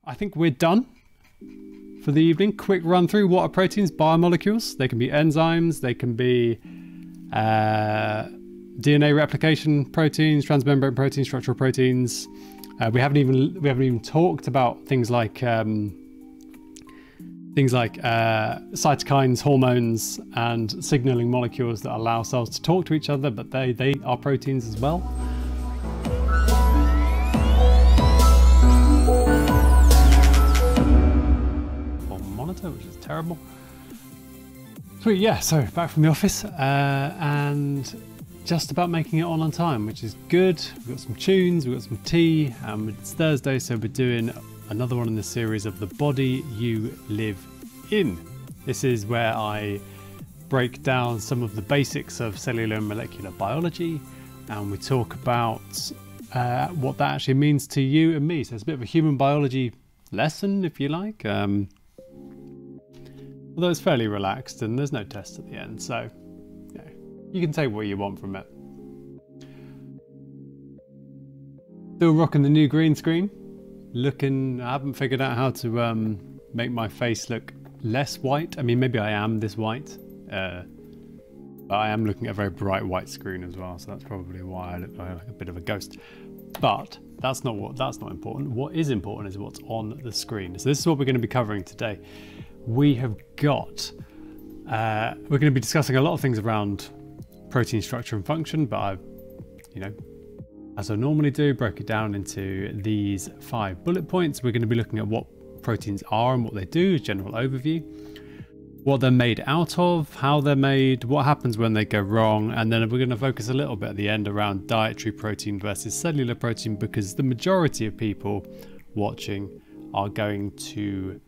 I think we're done for the evening. Quick run through. What are proteins? Biomolecules. They can be enzymes. They can be DNA replication proteins, transmembrane proteins, structural proteins. We haven't even talked about things like cytokines, hormones, and signaling molecules that allow cells to talk to each other, but they are proteins as well. Monitor, which is terrible. Sweet, yeah, so back from the office and just about making it on time, which is good. We've got some tunes, we've got some tea, and it's Thursday, so we're doing another one in the series of The Body You Live In. This is where I break down some of the basics of cellular and molecular biology, and we talk about what that actually means to you and me. So it's a bit of a human biology lesson, if you like. Although it's fairly relaxed and there's no test at the end, so you know, you can take what you want from it. Still rocking the new green screen. I haven't figured out how to make my face look less white. I mean, maybe I am this white, but I am looking at a very bright white screen as well, so that's probably why I look like a bit of a ghost. But that's not important. What is important is what's on the screen. So this is what we're going to be covering today. We have got, we're going to be discussing a lot of things around protein structure and function, but I've, as I normally do, broke it down into these 5 bullet points. We're going to be looking at what proteins are and what they do, general overview, what they're made out of, how they're made, what happens when they go wrong, and then we're going to focus a little bit at the end around dietary protein versus cellular protein, because the majority of people watching are going to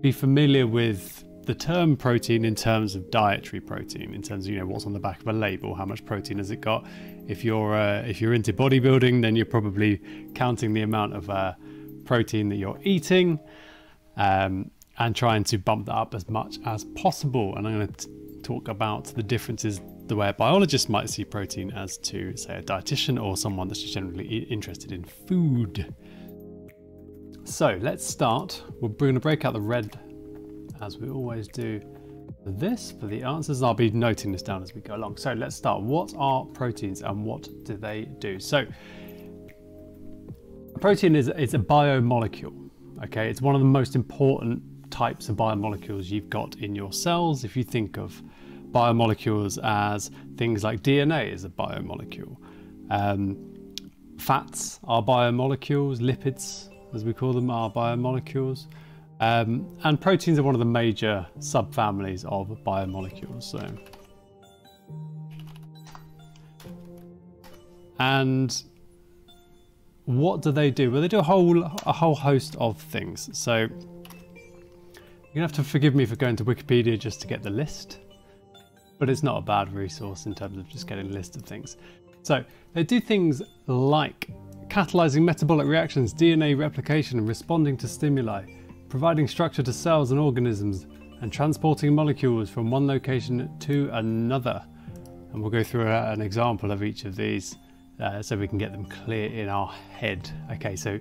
be familiar with the term protein in terms of dietary protein, in terms of what's on the back of a label, how much protein has it got. If you're into bodybuilding, then you're probably counting the amount of protein that you're eating and trying to bump that up as much as possible. And I'm going to talk about the differences, the way a biologist might see protein as to, say, a dietitian or someone that's just generally interested in food. So let's start. We're going to break out the red, as we always do, for the answers. I'll be noting this down as we go along. So let's start. What are proteins and what do they do? So a protein is a biomolecule. Okay, it's one of the most important types of biomolecules you've got in your cells. If you think of biomolecules as things like DNA is a biomolecule, fats are biomolecules, lipids, as we call them, are biomolecules, and proteins are one of the major subfamilies of biomolecules. So, and what do they do? Well, they do a whole host of things. So you're gonna have to forgive me for going to Wikipedia just to get the list, but it's not a bad resource in terms of just getting a list of things. So they do things like catalyzing metabolic reactions, DNA replication, and responding to stimuli, providing structure to cells and organisms, and transporting molecules from one location to another. And we'll go through an example of each of these so we can get them clear in our head. Okay, so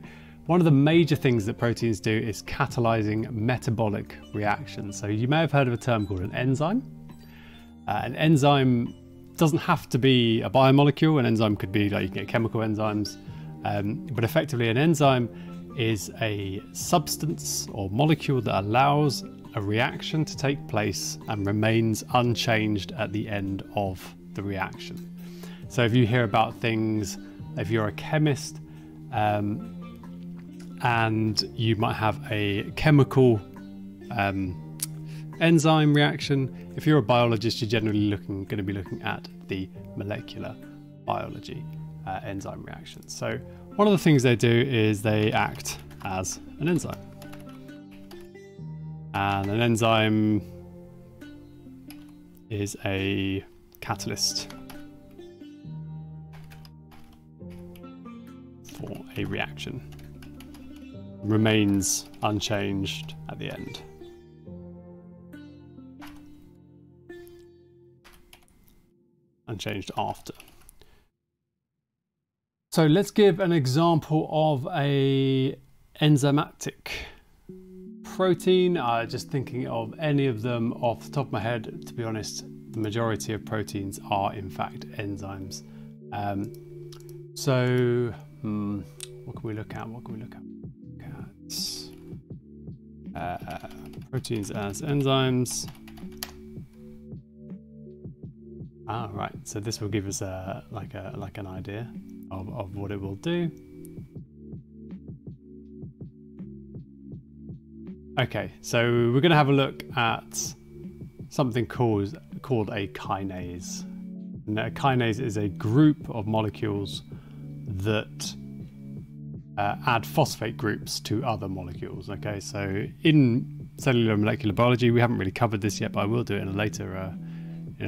one of the major things that proteins do is catalyzing metabolic reactions. So you may have heard of a term called an enzyme. An enzyme doesn't have to be a biomolecule. An enzyme could be, like, you can get chemical enzymes. But effectively an enzyme is a substance or molecule that allows a reaction to take place and remains unchanged at the end of the reaction. So if you hear about things, if you're a chemist and you might have a chemical enzyme reaction, if you're a biologist, you're generally going to be looking at the molecular biology enzyme reactions. So one of the things they do is they act as an enzyme. And an enzyme is a catalyst for a reaction. Remains unchanged at the end. Unchanged after. So let's give an example of a enzymatic protein. Just thinking of any of them off the top of my head, to be honest, the majority of proteins are in fact enzymes. What can we look at? Proteins as enzymes. Right. So this will give us like an idea of what it will do. Okay, so we're going to have a look at something called a kinase. And a kinase is a group of molecules that add phosphate groups to other molecules. Okay, so in cellular and molecular biology, we haven't really covered this yet, but I will do it in a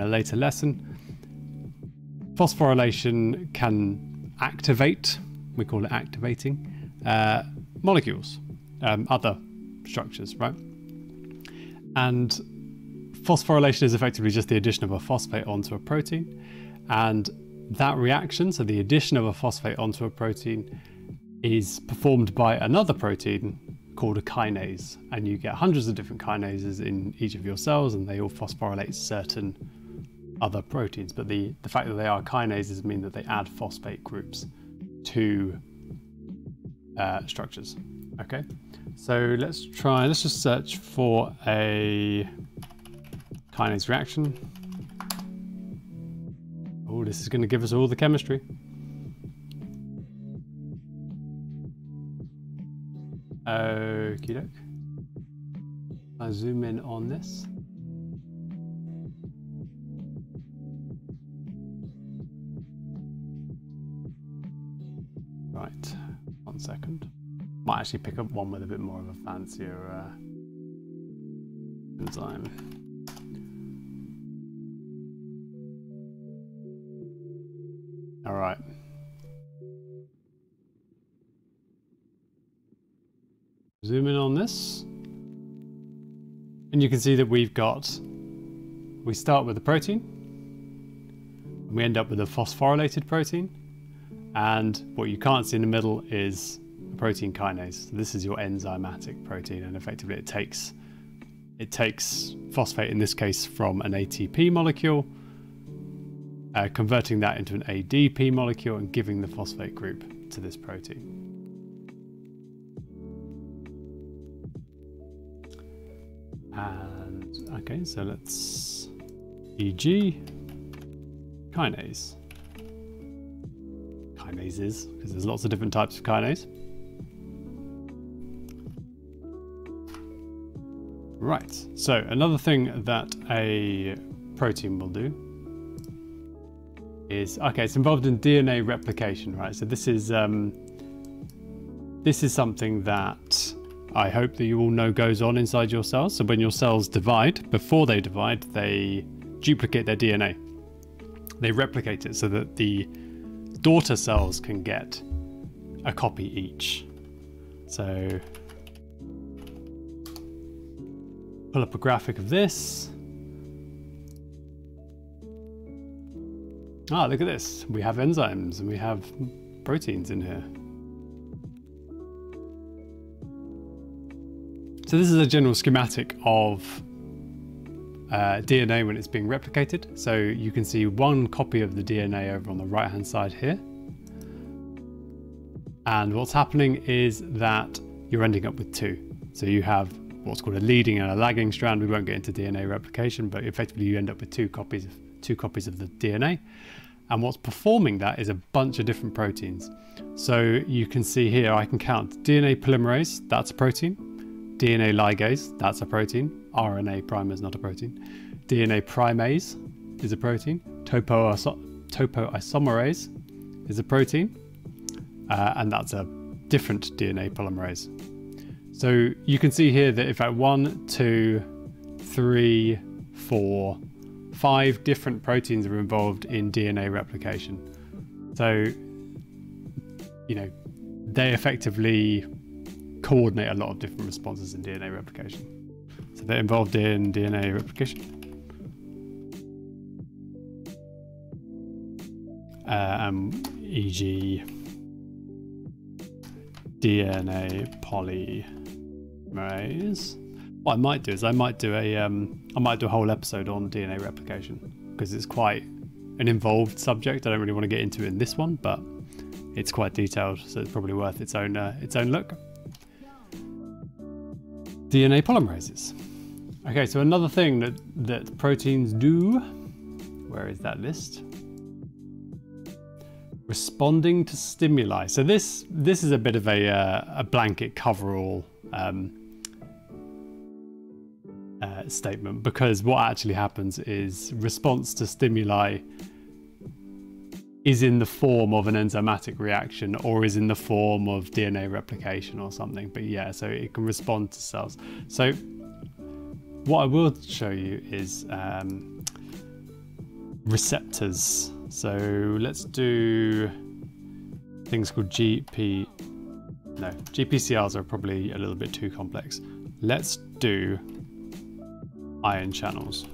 later lesson. Phosphorylation can activate, we call it activating, molecules, other structures, right? And phosphorylation is effectively just the addition of a phosphate onto a protein, and that reaction, so the addition of a phosphate onto a protein, is performed by another protein called a kinase, and you get hundreds of different kinases in each of your cells, and they all phosphorylate certain other proteins. But the fact that they are kinases mean that they add phosphate groups to structures. Okay, so let's just search for a kinase reaction. Oh, this is going to give us all the chemistry. Okie doke. I zoom in on this. Right, 1 second. Might actually pick up one with a bit more of a fancier enzyme. All right. Zoom in on this. And you can see that we start with a protein. And we end up with a phosphorylated protein. And what you can't see in the middle is a protein kinase. So this is your enzymatic protein, and effectively it takes phosphate, in this case from an ATP molecule, converting that into an ADP molecule and giving the phosphate group to this protein. And okay, so let's e.g. kinases, because there's lots of different types of kinase. Right, so another thing that a protein will do is, okay, it's involved in DNA replication, right? So this is something that I hope that you all know goes on inside your cells. So when your cells divide, before they divide, they duplicate their DNA. They replicate it so that the daughter cells can get a copy each. So pull up a graphic of this. Ah, look at this. We have enzymes and we have proteins in here. So this is a general schematic of DNA when it's being replicated. So you can see one copy of the DNA over on the right hand side here. And what's happening is that you're ending up with two. So you have what's called a leading and a lagging strand. We won't get into DNA replication, but effectively you end up with two copies of the DNA. And what's performing that is a bunch of different proteins. So you can see here, I can count DNA polymerase, that's a protein. DNA ligase, that's a protein. RNA primer is not a protein. DNA primase is a protein. Topoisomerase is a protein. And that's a different DNA polymerase. So you can see here that in fact 1, 2, 3, 4, 5 different proteins are involved in DNA replication. So, you know, they effectively coordinate a lot of different responses in DNA replication. So they're involved in DNA replication. E.g. DNA polymerase. What I might do is I might do a whole episode on DNA replication, because it's quite an involved subject. I don't really want to get into it in this one, but it's quite detailed, so it's probably worth its own look. DNA polymerases. Okay, so another thing that proteins do. Where is that list? Responding to stimuli. So this is a bit of a blanket coverall statement, because what actually happens is response to stimuli is in the form of an enzymatic reaction, or is in the form of DNA replication or something. But yeah, so it can respond to cells. So what I will show you is receptors. So let's do things called GPCRs are probably a little bit too complex. Let's do ion channels.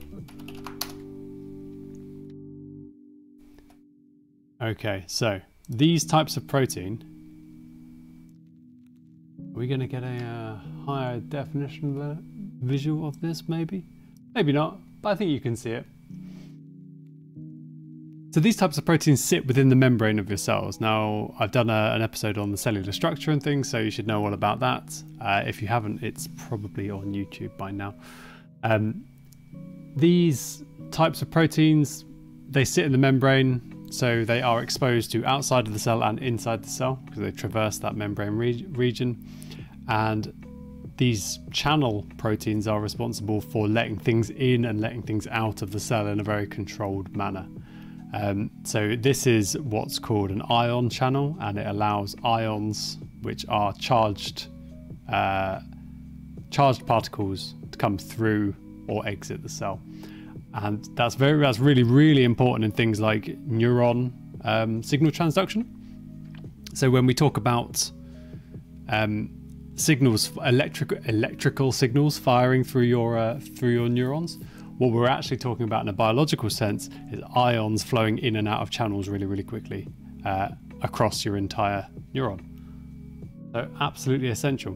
Okay, so these types of protein, are we going to get a higher definition visual of this? Maybe not, but I think you can see it. So these types of proteins sit within the membrane of your cells. Now, I've done an episode on the cellular structure and things, so you should know all about that. If you haven't, it's probably on YouTube by now. These types of proteins, they sit in the membrane, so they are exposed to outside of the cell and inside the cell, because they traverse that membrane region. And these channel proteins are responsible for letting things in and letting things out of the cell in a very controlled manner. So this is what's called an ion channel, and it allows ions, which are charged particles, to come through or exit the cell. And that's really, really important in things like neuron signal transduction. So when we talk about signals, electrical signals firing through your neurons, what we're actually talking about in a biological sense is ions flowing in and out of channels really, really quickly across your entire neuron. So absolutely essential.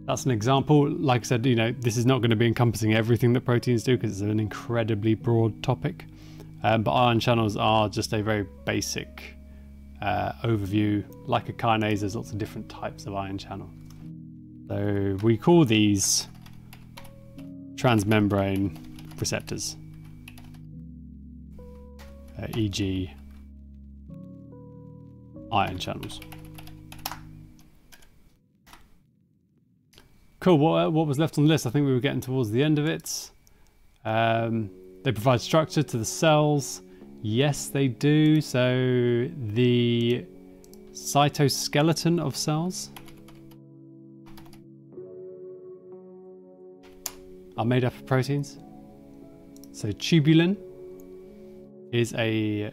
That's an example. Like I said, this is not going to be encompassing everything that proteins do, because it's an incredibly broad topic. But ion channels are just a very basic overview. Like a kinase, there's lots of different types of ion channel. So we call these transmembrane receptors, e.g. ion channels. Cool, what was left on the list? I think we were getting towards the end of it. They provide structure to the cells. Yes, they do. So the cytoskeleton of cells are made up of proteins. So tubulin is a...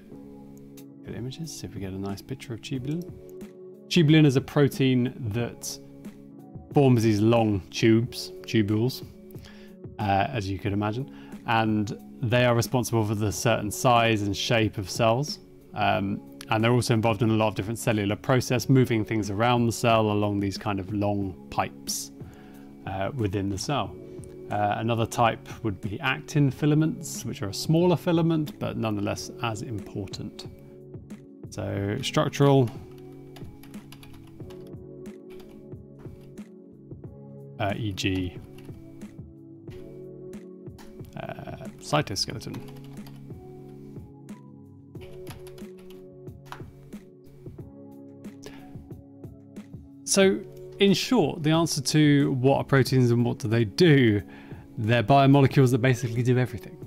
Good images, see if we get a nice picture of tubulin. Tubulin is a protein that forms these long tubules, as you could imagine, and they are responsible for the certain size and shape of cells, and they're also involved in a lot of different cellular process, moving things around the cell along these kind of long pipes within the cell. Another type would be actin filaments, which are a smaller filament but nonetheless as important. So structural, e.g. cytoskeleton. So in short, the answer to what are proteins and what do they do, they're biomolecules that basically do everything.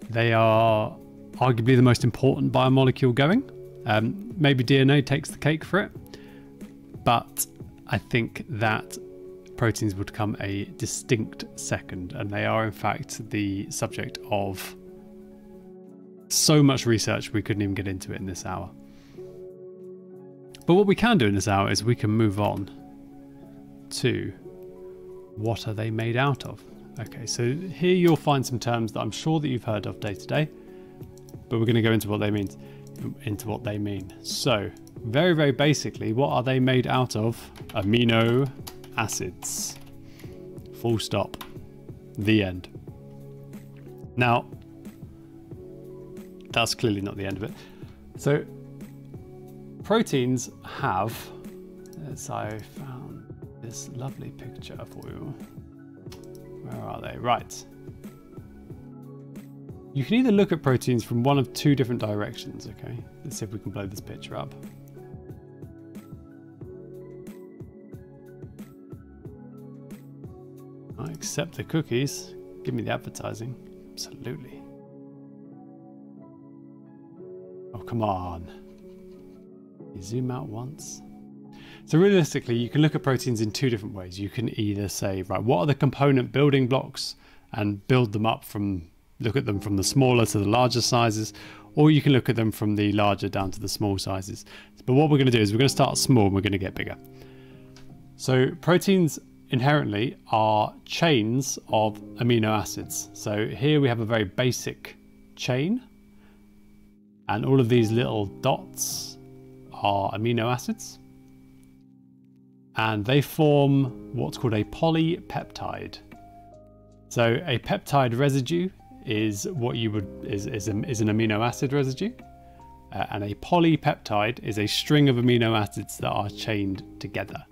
They are arguably the most important biomolecule going. Maybe DNA takes the cake for it, but I think that proteins would come a distinct second, and they are in fact the subject of so much research we couldn't even get into it in this hour. But what we can do in this hour is we can move on to what are they made out of. Okay, so here you'll find some terms that I'm sure that you've heard of day to day, but we're going to go into what they mean. into what they mean. So very, very basically, what are they made out of? Amino acids. Full stop. The end. Now, that's clearly not the end of it. So proteins have, as I found this lovely picture for you. Where are they? Right. You can either look at proteins from one of two different directions, okay? Let's see if we can blow this picture up. I accept the cookies. Give me the advertising. Absolutely. Oh, come on. You zoom out once. So realistically, you can look at proteins in two different ways. You can either say, right, what are the component building blocks and build them up from, look at them from the smaller to the larger sizes, or you can look at them from the larger down to the small sizes. But what we're going to do is we're going to start small and we're going to get bigger. So proteins inherently are chains of amino acids. So here we have a very basic chain, and all of these little dots are amino acids, and they form what's called a polypeptide. So a peptide residue is what you would is an amino acid residue, and a polypeptide is a string of amino acids that are chained together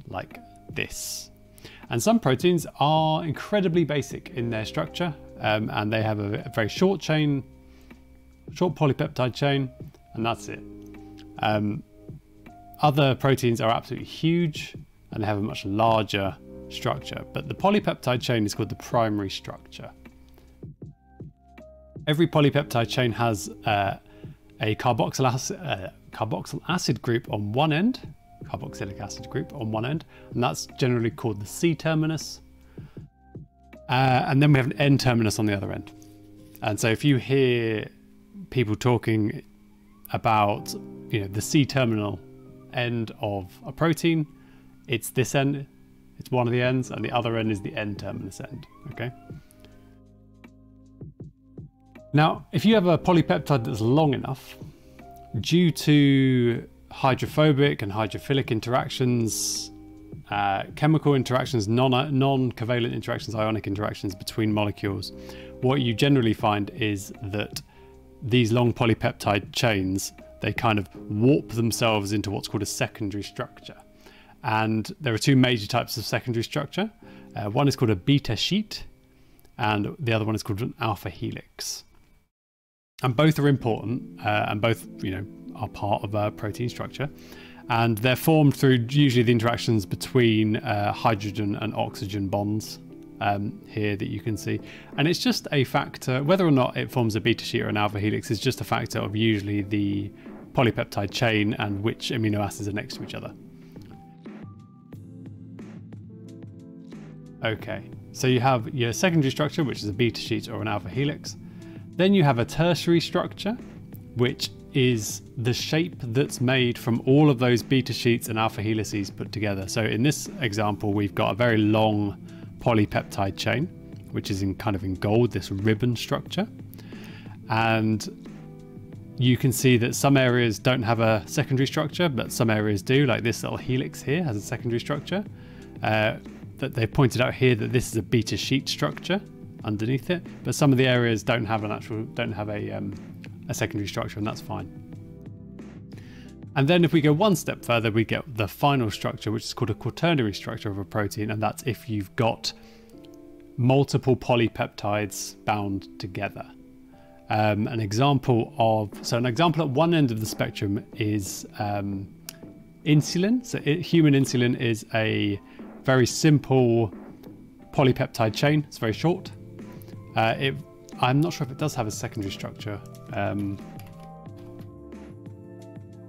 like this. And some proteins are incredibly basic in their structure, and they have a very short chain, short polypeptide chain, and that's it. Other proteins are absolutely huge and they have a much larger structure, but the polypeptide chain is called the primary structure. Every polypeptide chain has a carboxyl acid group on one end, carboxylic acid group on one end, and that's generally called the C terminus. And then we have an N terminus on the other end. And so if you hear people talking about, you know, the C terminal end of a protein, it's this end, it's one of the ends, and the other end is the N terminus end, okay? Now, if you have a polypeptide that's long enough, due to hydrophobic and hydrophilic interactions, chemical interactions, non-covalent interactions, ionic interactions between molecules, what you generally find is that these long polypeptide chains, they kind of warp themselves into what's called a secondary structure. And there are two major types of secondary structure. One is called a beta sheet, and the other one is called an alpha helix. And both are important, and both, you know, are part of a protein structure. And they're formed through usually the interactions between hydrogen and oxygen bonds here that you can see. And it's just a factor, whether or not it forms a beta sheet or an alpha helix is just a factor of usually the polypeptide chain and which amino acids are next to each other. Okay, so you have your secondary structure, which is a beta sheet or an alpha helix. Then you have a tertiary structure, which is the shape that's made from all of those beta sheets and alpha helices put together. So in this example, we've got a very long polypeptide chain, which is in kind of in gold, this ribbon structure. And you can see that some areas don't have a secondary structure, but some areas do, like this little helix here has a secondary structure. That they've pointed out here that this is a beta sheet structure underneath it, but some of the areas don't have a secondary structure, and that's fine. And then if we go one step further, we get the final structure, which is called a quaternary structure of a protein, and that's if you've got multiple polypeptides bound together. An example at one end of the spectrum is insulin. So human insulin is a very simple polypeptide chain. It's very short. I'm not sure if it does have a secondary structure.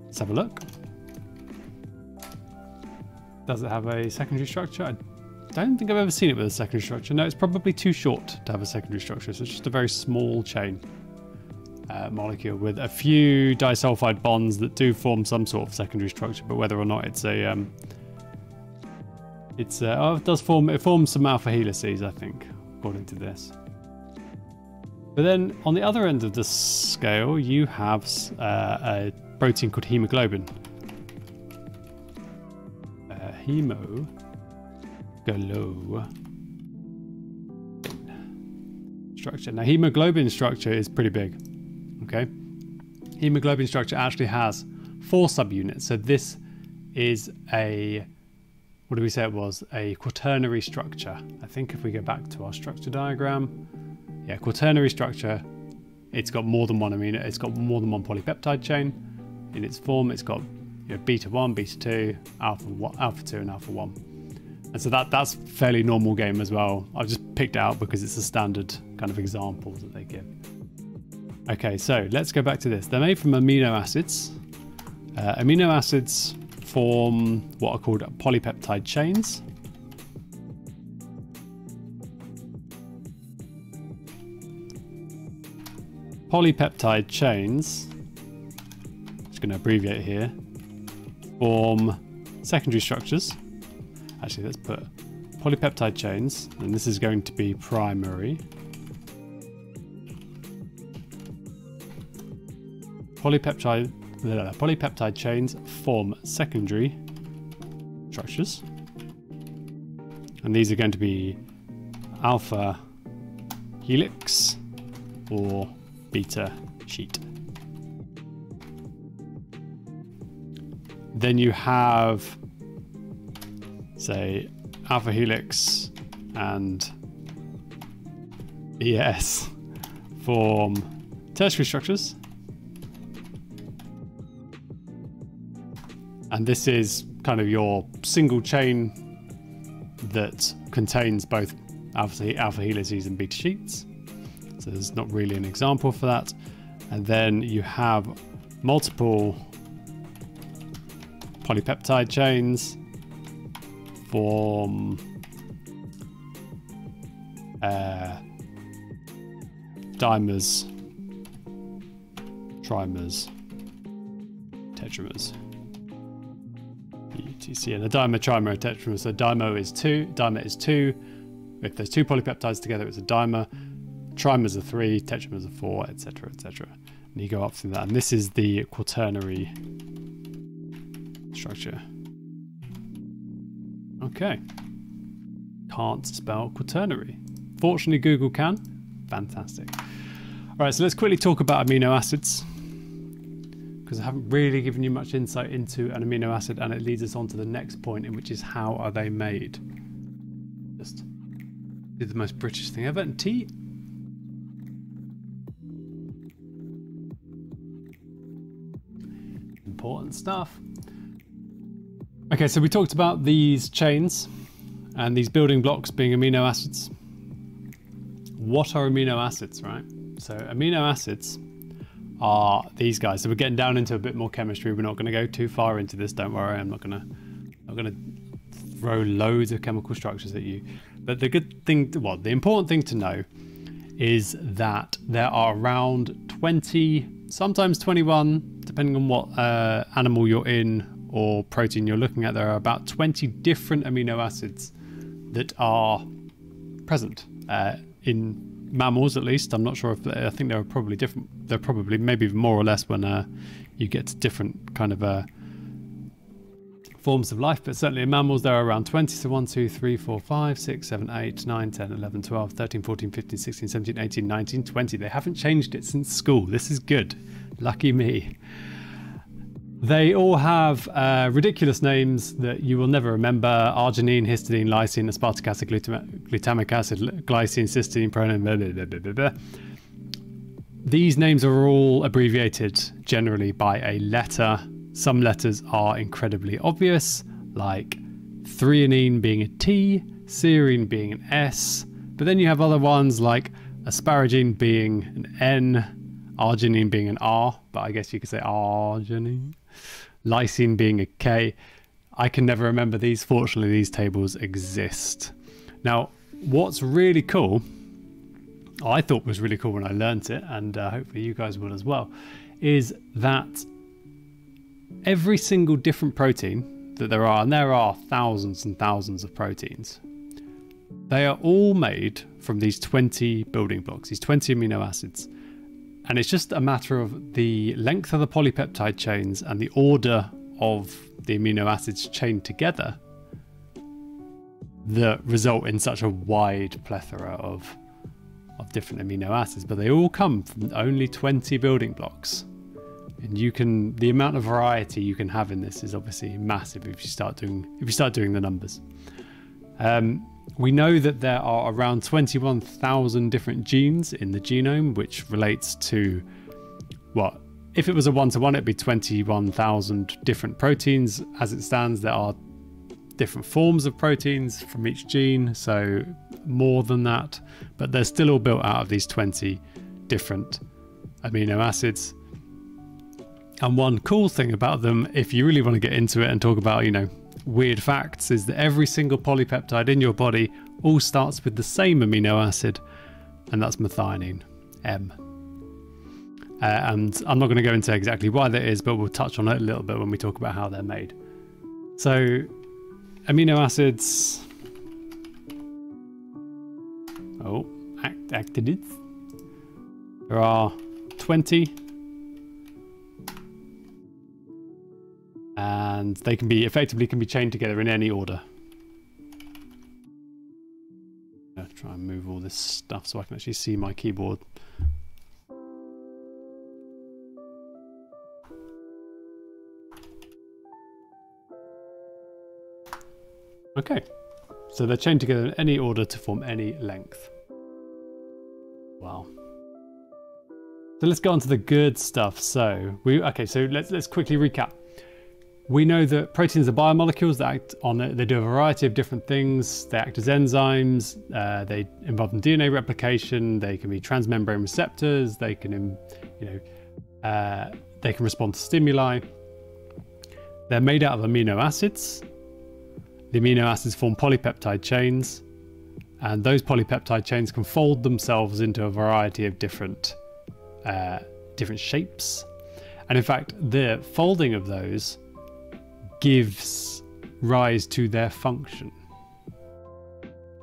Let's have a look. Does it have a secondary structure? I don't think I've ever seen it with a secondary structure. No, it's probably too short to have a secondary structure. So it's just a very small chain molecule with a few disulfide bonds that do form some sort of secondary structure, but whether or not it's a it forms some alpha helices, I think, according to this. But then on the other end of the scale, you have a protein called hemoglobin. Hemoglobin structure. Now, hemoglobin structure is pretty big. Okay, hemoglobin structure actually has 4 subunits. So this is a, what did we say it was? A quaternary structure. I think if we go back to our structure diagram, yeah, quaternary structure. It's got more than one amino. It's got more than one polypeptide chain in its form. It's got, you know, beta 1, beta 2, alpha 2, and alpha 1. And so that's fairly normal game as well. I've just picked it out because it's a standard kind of example that they give. Okay, so let's go back to this. They're made from amino acids. Amino acids form what are called polypeptide chains. Polypeptide chains, just going to abbreviate here, form secondary structures. Actually, let's put polypeptide chains, and this is going to be primary. Polypeptide chains form secondary structures, and these are going to be alpha helix or beta sheet. Then you have, say, alpha helix and ES form tertiary structures. And this is kind of your single chain that contains both alpha helices and beta sheets. So there's not really an example for that. And then you have multiple polypeptide chains form dimers, trimers, tetramers. UTC, and a dimer, trimer, and tetramer. So dimer is 2. If there's 2 polypeptides together, it's a dimer. Trimers are 3, tetramers are 4, etc., etc. And you go up through that. And this is the quaternary structure. Okay. Can't spell quaternary. Fortunately, Google can. Fantastic. All right, so let's quickly talk about amino acids, because I haven't really given you much insight into an amino acid, and it leads us on to the next point, in which is how are they made? Just do the most British thing ever, and tea. Important stuff. Okay, so we talked about these chains and these building blocks being amino acids. What are amino acids, right? So amino acids are these guys. So we're getting down into a bit more chemistry. We're not going to go too far into this. Don't worry. I'm not going to throw loads of chemical structures at you. But the good thing, well, the important thing to know is that there are around 20, sometimes 21, depending on what animal you're in or protein you're looking at. There are about 20 different amino acids that are present in mammals, at least. I'm not sure if I think there are probably different. They're probably maybe more or less when you get to different kind of forms of life, but certainly in mammals there are around 20. So 1, 2, 3, 4, 5, 6, 7, 8, 9, 10, 11, 12, 13, 14, 15, 16, 17, 18, 19, 20. They haven't changed it since school. This is good. Lucky me. They all have ridiculous names that you will never remember: arginine, histidine, lysine, aspartic acid, glutamic acid, glycine, cysteine, proline, blah, blah, blah, blah, blah. These names are all abbreviated generally by a letter. Some letters are incredibly obvious, like threonine being a T, serine being an S, but then you have other ones like asparagine being an N, arginine being an R, but I guess you could say arginine. Lysine being a K. I can never remember these. Fortunately, these tables exist. Now, what's really cool, I thought was really cool when I learnt it, and hopefully you guys will as well, is that every single different protein that there are, and there are thousands and thousands of proteins, They are all made from these 20 building blocks, these 20 amino acids. And it's just a matter of the length of the polypeptide chains and the order of the amino acids chained together that result in such a wide plethora of different amino acids. But they all come from only 20 building blocks. And the amount of variety you can have in this is obviously massive if you start doing the numbers. We know that there are around 21,000 different genes in the genome, which relates to what? If it was a 1-to-1, it'd be 21,000 different proteins. As it stands, there are different forms of proteins from each gene, so more than that, but they're still all built out of these 20 different amino acids. And one cool thing about them, if you really want to get into it and talk about, weird facts, is that every single polypeptide in your body all starts with the same amino acid, and that's methionine, M. And I'm not going to go into exactly why that is, but we'll touch on it a little bit when we talk about how they're made. So, amino acids. Activities. There are 20. And they can be chained together in any order. I'm going to try and move all this stuff so I can actually see my keyboard. Okay, so they're chained together in any order to form any length. Wow. So let's go on to the good stuff. So let's quickly recap. We know that proteins are biomolecules that act on it. They do a variety of different things. They act as enzymes. They involve in DNA replication. They can be transmembrane receptors. They can, they can respond to stimuli. They're made out of amino acids. The amino acids form polypeptide chains, and those polypeptide chains can fold themselves into a variety of different shapes. And in fact, the folding of those gives rise to their function.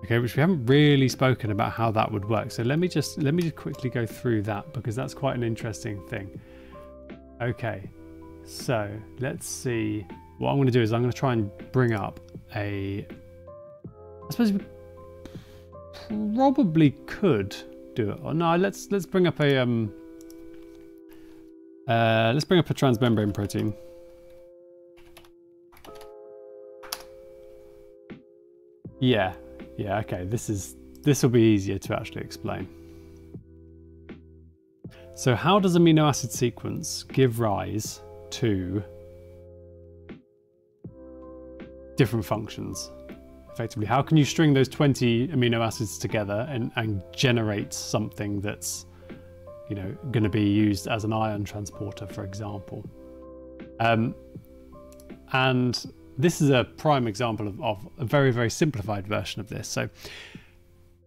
Okay, which we haven't really spoken about how that would work. So let me just quickly go through that, because that's quite an interesting thing. Okay, so let's see. What I'm going to do is I'm going to try and bring up I suppose we probably could do it. Or no, let's bring up a transmembrane protein. Yeah, okay, this will be easier to actually explain. So how does amino acid sequence give rise to different functions? Effectively, how can you string those 20 amino acids together and generate something that's, going to be used as an ion transporter, for example? And this is a prime example of a very, very simplified version of this. So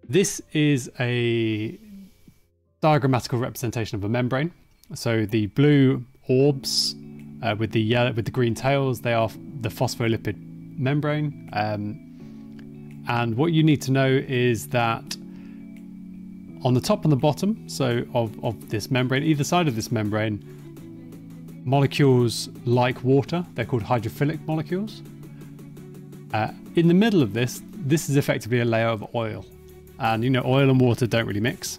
this is a diagrammatical representation of a membrane. So the blue orbs with the green tails, they are the phospholipid membrane. And what you need to know is that on the top and the bottom, so of this membrane, either side of this membrane, molecules like water, they're called hydrophilic molecules. In the middle of this is effectively a layer of oil. And oil and water don't really mix.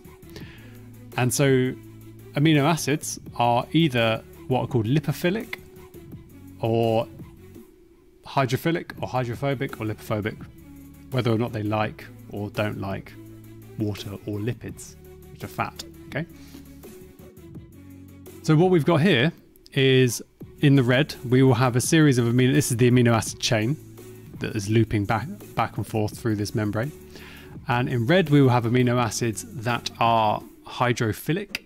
And so amino acids are either what are called lipophilic, or hydrophilic, or hydrophobic, or lipophobic, whether or not they like or don't like water or lipids, which are fat, okay? So what we've got here is, in the red, we will have a series of this is the amino acid chain that is looping back and forth through this membrane. And in red, we will have amino acids that are hydrophilic.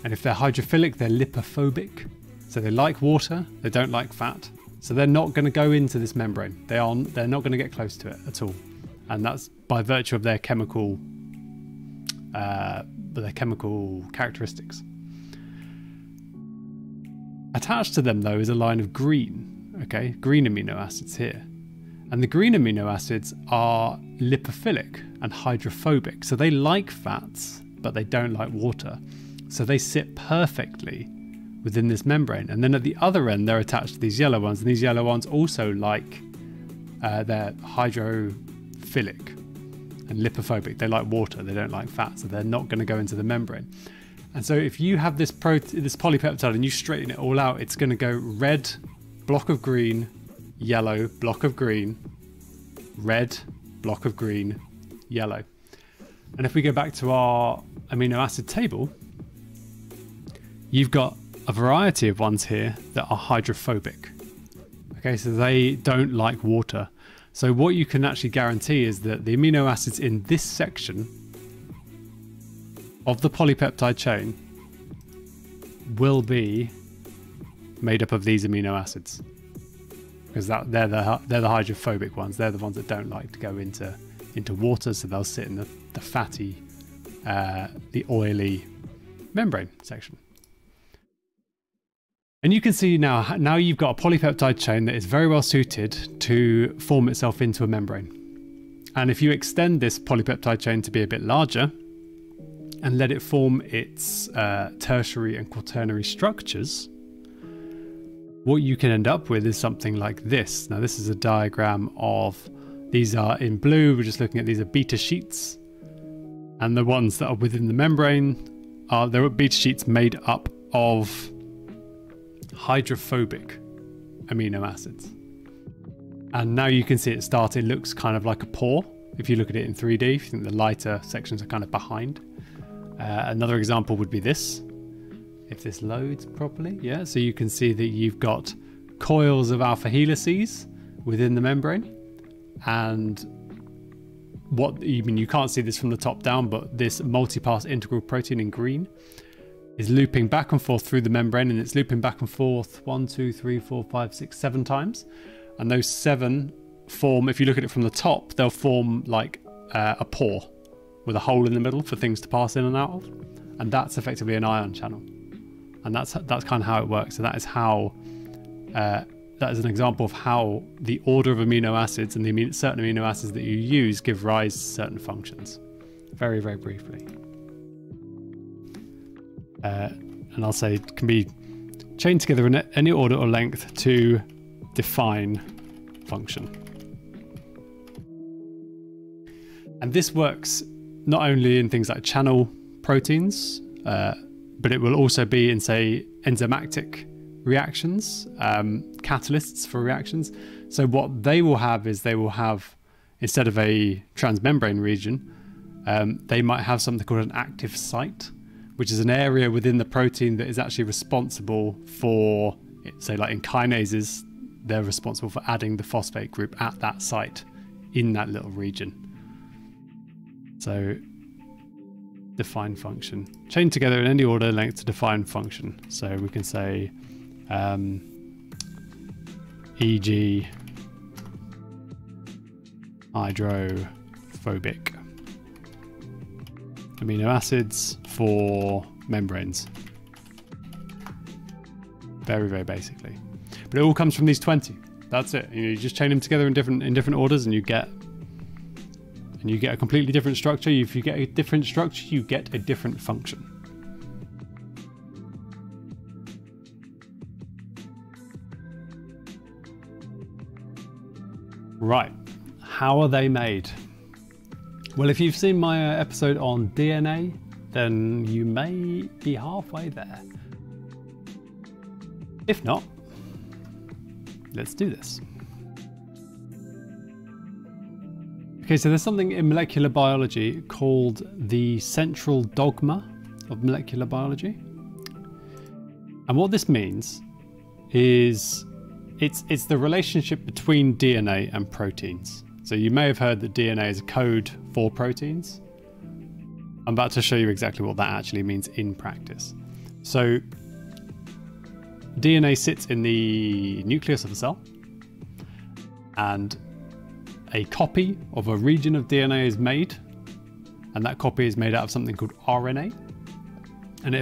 And if they're hydrophilic, they're lipophobic. So they like water, they don't like fat. So they're not going to go into this membrane. They're not going to get close to it at all. And that's by virtue of their chemical characteristics. Attached to them, though, is a line of green, okay? Green amino acids here. And the green amino acids are lipophilic and hydrophobic. So they like fats, but they don't like water. So they sit perfectly within this membrane. And then at the other end, they're attached to these yellow ones. And these yellow ones also like, they're hydrophilic and lipophobic. They like water, they don't like fat. So they're not going to go into the membrane. And so if you have this polypeptide and you straighten it all out, it's going to go red, block of green, yellow, block of green, red, block of green, yellow. And if we go back to our amino acid table, you've got a variety of ones here that are hydrophobic. Okay, so they don't like water. So what you can actually guarantee is that the amino acids in this section of the polypeptide chain will be made up of these amino acids, because they're the hydrophobic ones. They're the ones that don't like to go into water, so they'll sit in the fatty, the oily membrane section. And you can see now you've got a polypeptide chain that is very well suited to form itself into a membrane. And if you extend this polypeptide chain to be a bit larger and let it form its tertiary and quaternary structures, what you can end up with is something like this. Now this is a diagram of, these are in blue, we're just looking at, these are beta sheets. And the ones that are within the membrane are, there are beta sheets made up of hydrophobic amino acids. And now you can see it start, it looks kind of like a pore. If you look at it in 3D, if you think the lighter sections are kind of behind. Another example would be this. If this loads properly, yeah, so you can see that you've got coils of alpha helices within the membrane. And what, you can't see this from the top down, but this multipass integral protein in green is looping back and forth through the membrane, and it's looping back and forth 1, 2, 3, 4, 5, 6, 7 times. And those 7 form, if you look at it from the top, they'll form like a pore with a hole in the middle for things to pass in and out of. And that's effectively an ion channel. And that's kind of how it works. So that is how, that is an example of how the order of amino acids and the certain amino acids that you use give rise to certain functions. Very, very briefly. And I'll say it can be chained together in any order or length to define function. And this works not only in things like channel proteins, but it will also be in, say, enzymatic reactions, catalysts for reactions. So what they will have is they will have, instead of a transmembrane region, they might have something called an active site, which is an area within the protein that is actually responsible for, say like in kinases, they're responsible for adding the phosphate group at that site in that little region. So define function. Chain together in any order length to define function. So we can say e.g. hydrophobic amino acids for membranes. Very, very basically. But it all comes from these 20. That's it. You just chain them together in different orders, and you get a completely different structure. If you get a different structure, you get a different function. Right. How are they made? Well, if you've seen my episode on DNA, then you may be halfway there. If not, let's do this. Okay, so there's something in molecular biology called the central dogma of molecular biology. And what this means is it's the relationship between DNA and proteins. So you may have heard that DNA is a code for proteins. I'm about to show you exactly what that actually means in practice. So DNA sits in the nucleus of a cell, and a copy of a region of DNA is made, and that copy is made out of something called RNA. And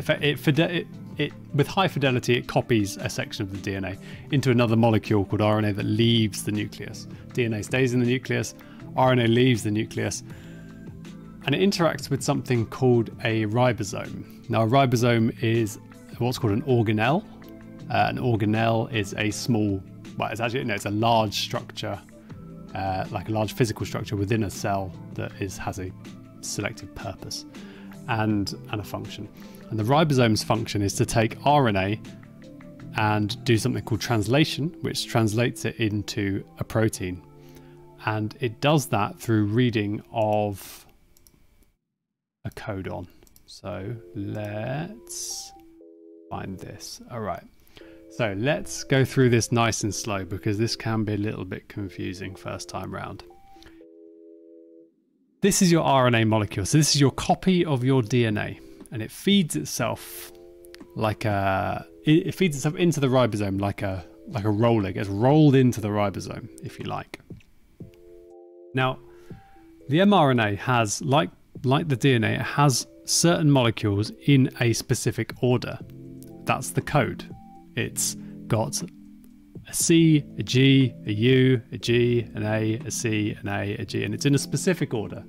with high fidelity, it copies a section of the DNA into another molecule called RNA that leaves the nucleus. DNA stays in the nucleus, RNA leaves the nucleus, and it interacts with something called a ribosome. Now, a ribosome is what's called an organelle. An organelle is a small, well, it's actually, no, it's a large structure, like a large physical structure within a cell that has a selective purpose and a function. And the ribosome's function is to take RNA and do something called translation, which translates it into a protein. And it does that through reading of a codon. So let's find this. All right. So let's go through this nice and slow because this can be a little bit confusing first time round. This is your RNA molecule. So this is your copy of your DNA, and it feeds itself like it feeds itself into the ribosome like a roller. It gets rolled into the ribosome, if you like. Now, the mRNA has, like the DNA, it has certain molecules in a specific order. That's the code. It's got a C, a G, a U, a G, an A, a C, an A, a G, and it's in a specific order.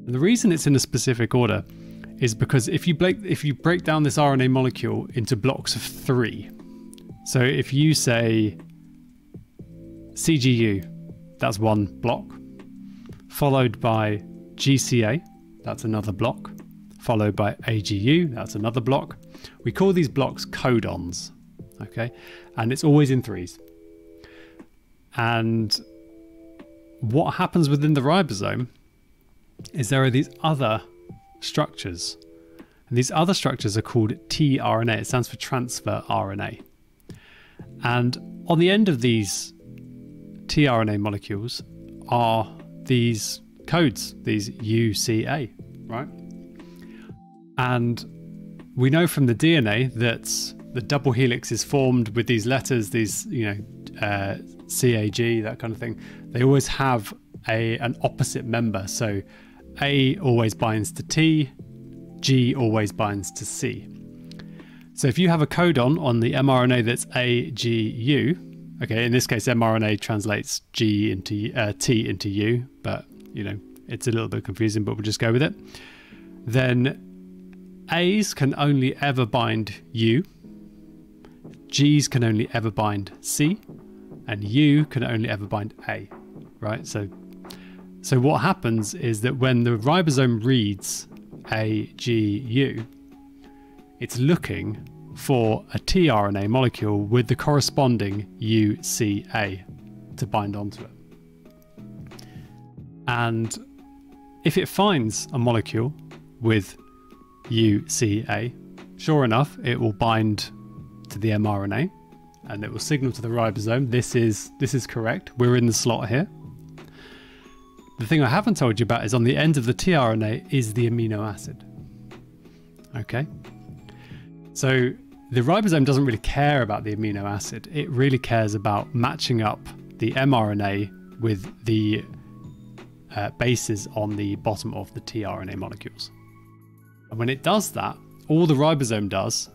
And the reason it's in a specific order is because if you break down this RNA molecule into blocks of 3, so if you say CGU, that's one block, followed by GCA, that's another block, followed by AGU, that's another block. We call these blocks codons, okay? And it's always in 3s. And what happens within the ribosome is there are these other structures. And these other structures are called tRNA. It stands for transfer RNA. And on the end of these tRNA molecules are these codes, these UCA, right? And we know from the DNA that the double helix is formed with these letters, these, CAG, that kind of thing. They always have an opposite member. So A always binds to T, G always binds to C. So if you have a codon on the mRNA that's AGU, okay, in this case mRNA translates G into T into U, but it's a little bit confusing, but we'll just go with it. Then A's can only ever bind U, G's can only ever bind C, and U can only ever bind A, right? So what happens is that when the ribosome reads AGU, it's looking for a tRNA molecule with the corresponding UCA to bind onto it. And if it finds a molecule with UCA, sure enough, it will bind to the mRNA and it will signal to the ribosome, this is correct, we're in the slot here. The thing I haven't told you about is on the end of the tRNA is the amino acid. Okay, so the ribosome doesn't really care about the amino acid. It really cares about matching up the mRNA with the bases on the bottom of the tRNA molecules. And when it does that, all the ribosome does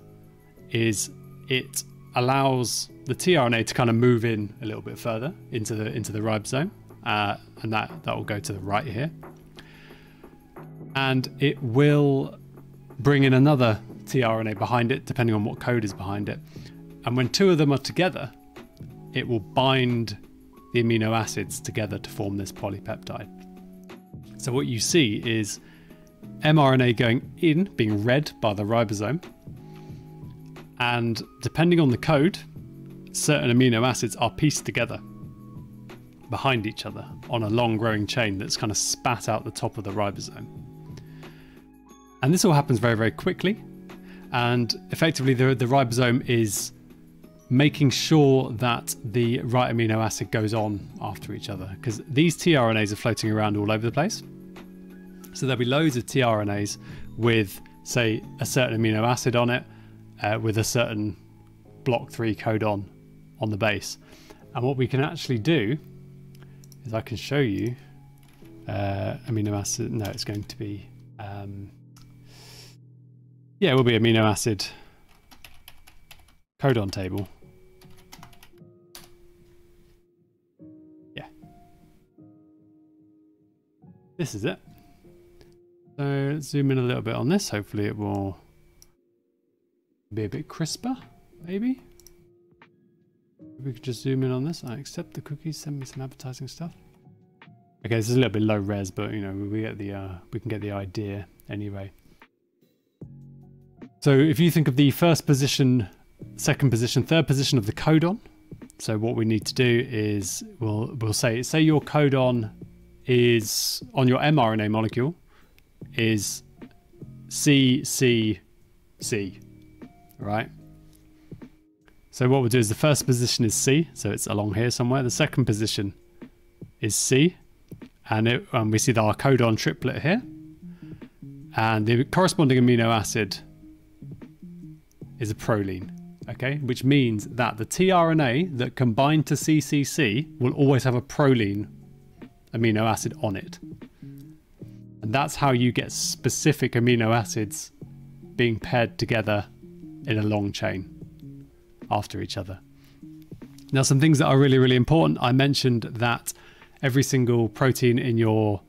is it allows the tRNA to kind of move in a little bit further into the ribosome, and that will go to the right here. And it will bring in another tRNA behind it, depending on what code is behind it. And when two of them are together, it will bind the amino acids together to form this polypeptide. So what you see is mRNA going in, being read by the ribosome, and depending on the code, certain amino acids are pieced together behind each other on a long growing chain that's kind of spat out the top of the ribosome. And this all happens very, very quickly. And effectively the ribosome is making sure that the right amino acid goes on after each other, because these tRNAs are floating around all over the place. So there'll be loads of tRNAs with, say, a certain amino acid on it, with a certain block 3 codon on the base. And what we can actually do is I can show you amino acid. No, it's going to be, yeah, it will be amino acid codon table. Yeah. This is it. So let's zoom in a little bit on this. Hopefully it will be a bit crisper, maybe. We could just zoom in on this. I accept the cookies. Send me some advertising stuff. Okay, this is a little bit low res, but you know we get the we can get the idea anyway. So if you think of the first position, second position, third position of the codon. So what we need to do is we'll say your codon is on your mRNA molecule is CCC, right? So what we'll do is the first position is C, so it's along here somewhere. The second position is C, and we see that our codon triplet here. And the corresponding amino acid is a proline, okay? Which means that the tRNA that combined to CCC will always have a proline amino acid on it. And that's how you get specific amino acids being paired together in a long chain after each other. Now, some things that are really, really important. I mentioned that every single protein in your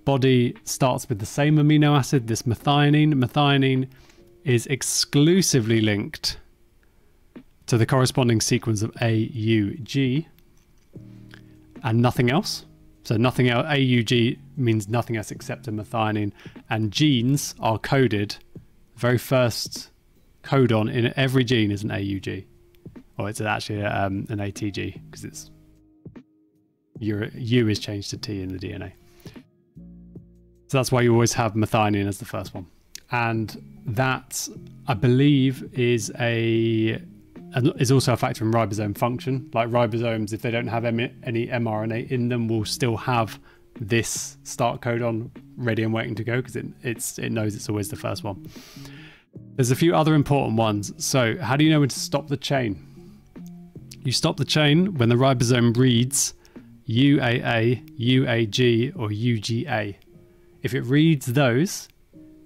body starts with the same amino acid, this methionine. Methionine is exclusively linked to the corresponding sequence of AUG and nothing else. So nothing else. AUG means nothing else except a methionine, and genes are coded. The very first codon in every gene is an AUG, or it's actually an ATG because it's U is changed to T in the DNA. So that's why you always have methionine as the first one, and that I believe is also a factor in ribosome function. Like ribosomes, if they don't have any mRNA in them, will still have this start codon ready and waiting to go because it knows it's always the first one. There's a few other important ones. So how do you know when to stop the chain? You stop the chain when the ribosome reads UAA, UAG, or UGA. If it reads those,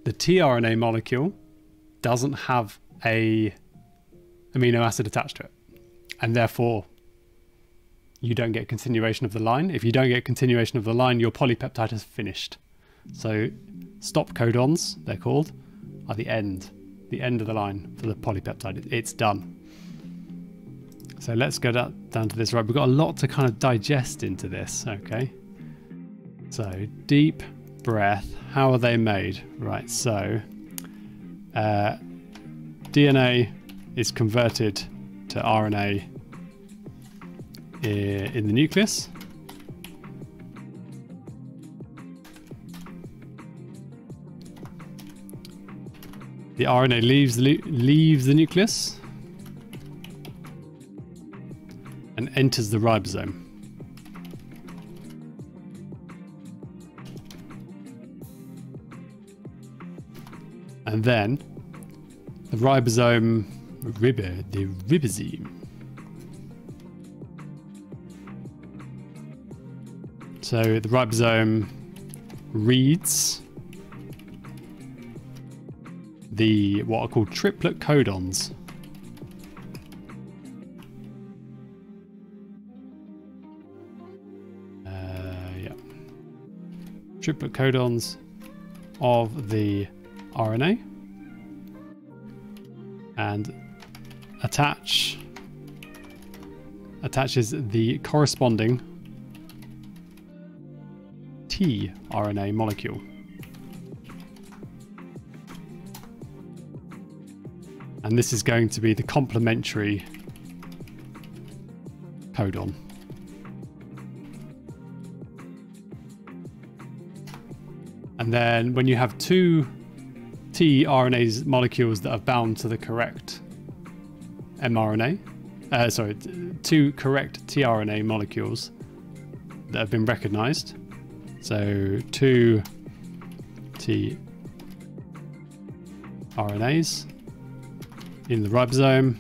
the tRNA molecule doesn't have a amino acid attached to it, and therefore you don't get continuation of the line. If you don't get continuation of the line, your polypeptide has finished. So stop codons, they're called, are the end of the line for the polypeptide. It's done. So let's go down to this. Right, we've got a lot to kind of digest into this. Okay, so deep breath. How are they made? Right, so DNA is converted to RNA in the nucleus. The RNA leaves the nucleus and enters the ribosome. And then the ribosome, the ribosome. So the ribosome reads what are called triplet codons. Triplet codons of the RNA and attaches the corresponding tRNA molecule. And this is going to be the complementary codon. And then when you have two tRNA molecules that are bound to the correct mRNA, two correct tRNA molecules that have been recognized. So two tRNAs in the ribosome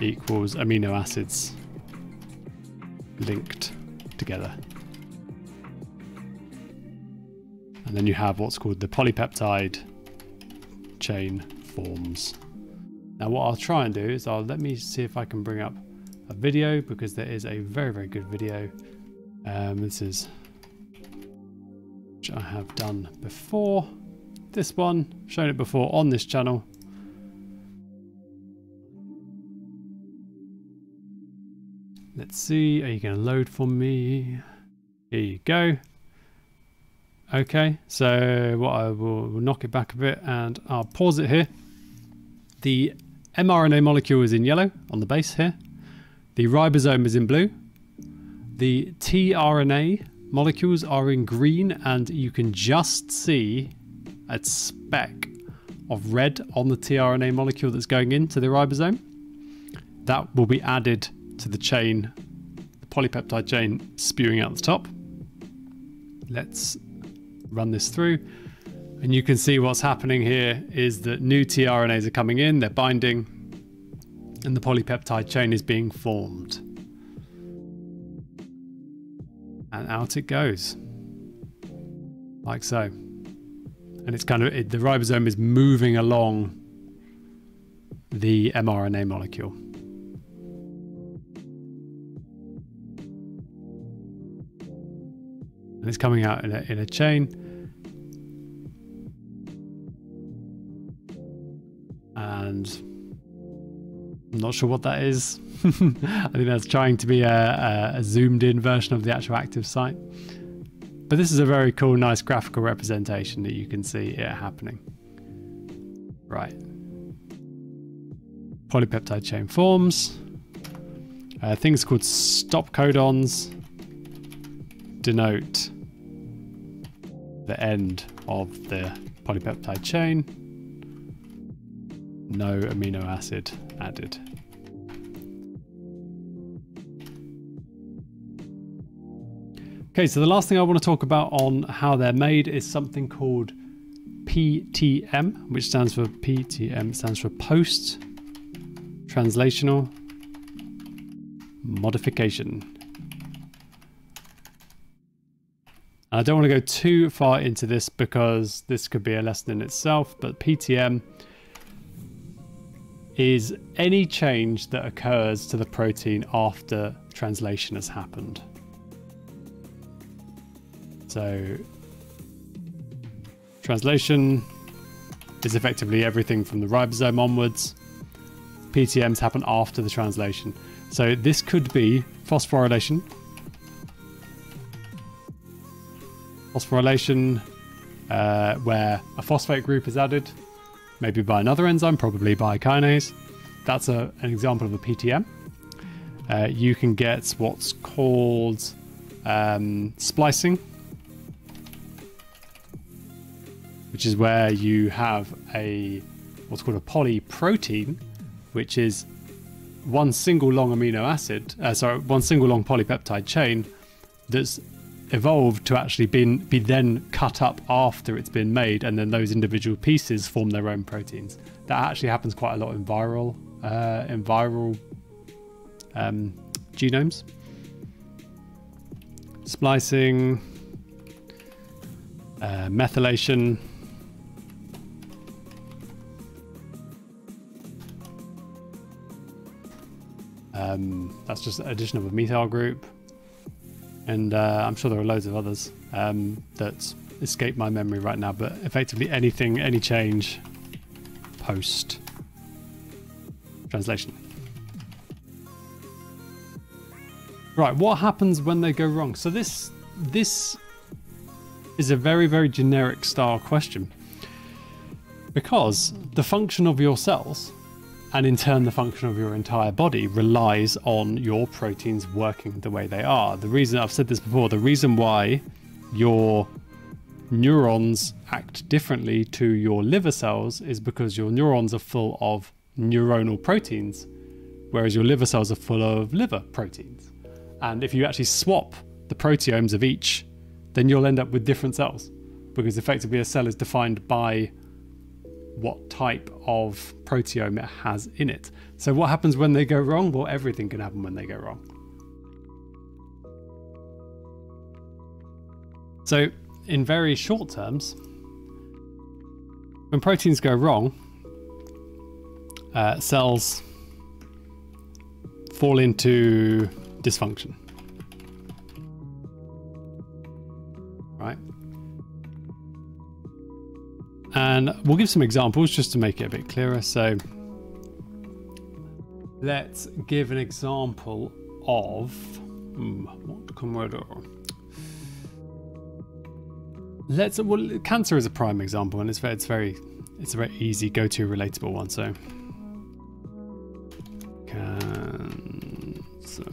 equals amino acids linked together. And then you have what's called the polypeptide chain forms. Now what I'll try and do is let me see if I can bring up a video, because there is a very, very good video. This is, which I have done before. This one, shown it before on this channel. Let's see, are you going to load for me? Here you go. Okay, so what I will knock it back a bit and I'll pause it here. The mRNA molecule is in yellow on the base here. The ribosome is in blue. The tRNA molecules are in green, and you can just see a speck of red on the tRNA molecule that's going into the ribosome. That will be added to the chain, the polypeptide chain spewing out the top. Let's run this through, and you can see what's happening here is that new tRNAs are coming in, they're binding, and the polypeptide chain is being formed. And out it goes, like so. And it's kind of, the ribosome is moving along the mRNA molecule. And it's coming out in a chain. And I'm not sure what that is. I think that's trying to be a zoomed in version of the actual active site. But this is a very cool, nice graphical representation that you can see it happening. Right. Polypeptide chain forms. Things called stop codons denote the end of the polypeptide chain. No amino acid added. Okay, so the last thing I want to talk about on how they're made is something called PTM, which stands for post translational modification. I don't want to go too far into this because this could be a lesson in itself, but PTM is any change that occurs to the protein after translation has happened. So translation is effectively everything from the ribosome onwards. PTMs happen after the translation. So this could be phosphorylation. Phosphorylation, where a phosphate group is added, maybe by another enzyme, probably by kinase. That's an example of a PTM. You can get what's called splicing, which is where you have what's called a polyprotein, which is one single long amino acid, one single long polypeptide chain that's evolved to actually be then cut up after it's been made, and then those individual pieces form their own proteins. That actually happens quite a lot in viral genomes. Splicing, methylation, that's just addition of a methyl group. And I'm sure there are loads of others that escape my memory right now, but effectively anything, any change post translation. Right, what happens when they go wrong? So this is a very, very generic style question, because the function of your cells, and in turn the function of your entire body, relies on your proteins working the way they are. The reason, I've said this before, the reason why your neurons act differently to your liver cells is because your neurons are full of neuronal proteins, whereas your liver cells are full of liver proteins. And if you actually swap the proteomes of each, then you'll end up with different cells, because effectively a cell is defined by what type of proteome it has in it. So what happens when they go wrong? Well, everything can happen when they go wrong. So in very short terms, when proteins go wrong, cells fall into dysfunction. Right? And we'll give some examples just to make it a bit clearer. So let's give an example of what can we do? Well, cancer is a prime example, and it's a very easy go-to relatable one. So cancer.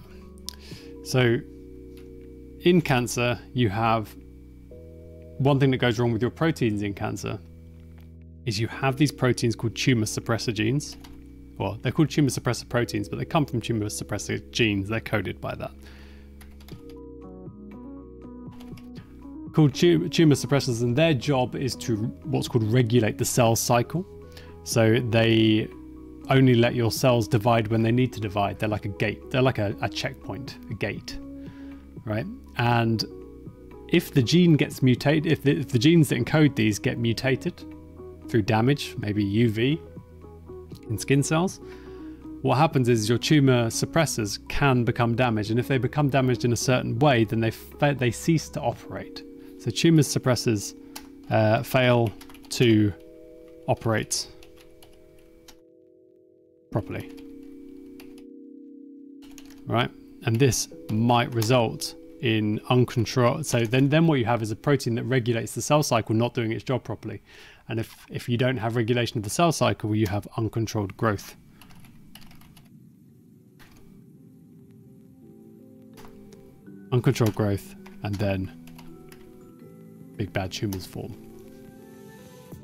So in cancer, you have one thing that goes wrong with your proteins in cancer is you have these proteins called tumor suppressor genes. Well, they're called tumor suppressor proteins, but they come from tumor suppressor genes. They're coded by that. Called tumor suppressors, and their job is to what's called regulate the cell cycle. So they only let your cells divide when they need to divide. They're like a gate. They're like a checkpoint, a gate, right? And if the gene gets mutated, if the genes that encode these get mutated through damage, maybe UV in skin cells, what happens is your tumor suppressors can become damaged, and if they become damaged in a certain way, then they cease to operate. So tumor suppressors fail to operate properly, right? And this might result in uncontrolled. So then what you have is a protein that regulates the cell cycle not doing its job properly. And if you don't have regulation of the cell cycle, you have uncontrolled growth. Uncontrolled growth, and then big bad tumors form.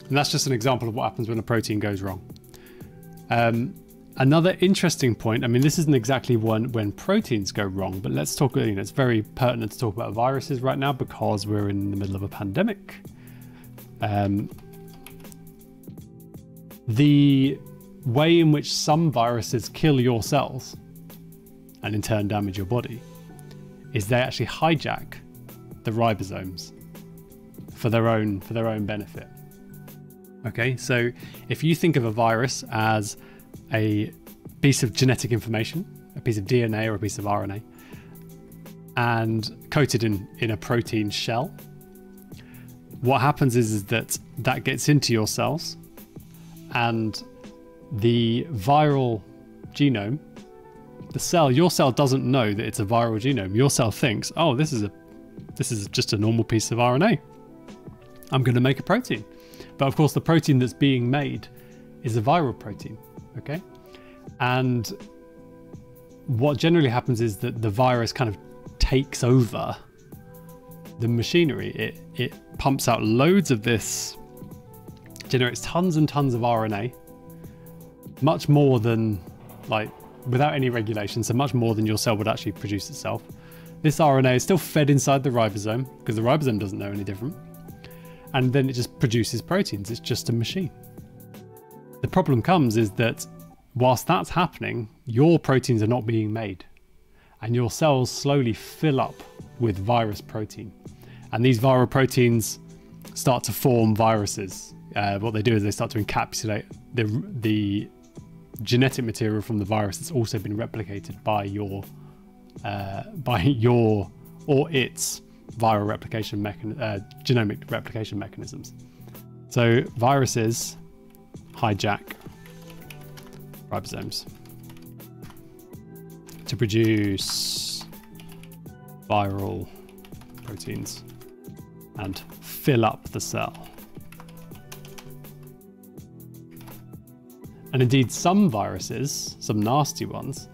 And that's just an example of what happens when a protein goes wrong. Another interesting point, I mean, this isn't exactly one when proteins go wrong, but let's talk, it's very pertinent to talk about viruses right now because we're in the middle of a pandemic. The way in which some viruses kill your cells and in turn damage your body is they actually hijack the ribosomes for their own benefit. Okay, so if you think of a virus as a piece of genetic information, a piece of DNA or a piece of RNA, and coated in a protein shell, what happens is that gets into your cells, and the viral genome, your cell doesn't know that it's a viral genome. Your cell thinks, oh, this is just a normal piece of RNA. I'm going to make a protein. But of course, the protein that's being made is a viral protein, okay? And what generally happens is that the virus kind of takes over the machinery. It pumps out loads of this, generates tons and tons of RNA, much more than, like, without any regulation, so much more than your cell would actually produce itself. This RNA is still fed inside the ribosome because the ribosome doesn't know any different. And then it just produces proteins. It's just a machine. The problem comes is that whilst that's happening, your proteins are not being made, and your cells slowly fill up with virus protein. And these viral proteins start to form viruses. What they do is they start to encapsulate the genetic material from the virus that's also been replicated by your or its viral replication genomic replication mechanisms. So viruses hijack ribosomes to produce viral proteins and fill up the cell. And indeed, some viruses, some nasty ones,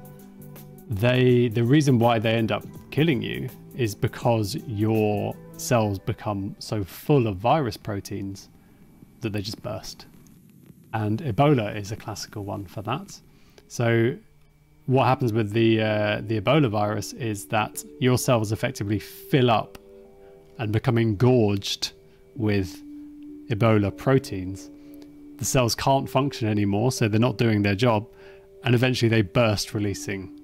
the reason why they end up killing you is because your cells become so full of virus proteins that they just burst. And Ebola is a classical one for that. So what happens with the Ebola virus is that your cells effectively fill up and become engorged with Ebola proteins. The cells can't function anymore, so they're not doing their job, and eventually they burst, releasing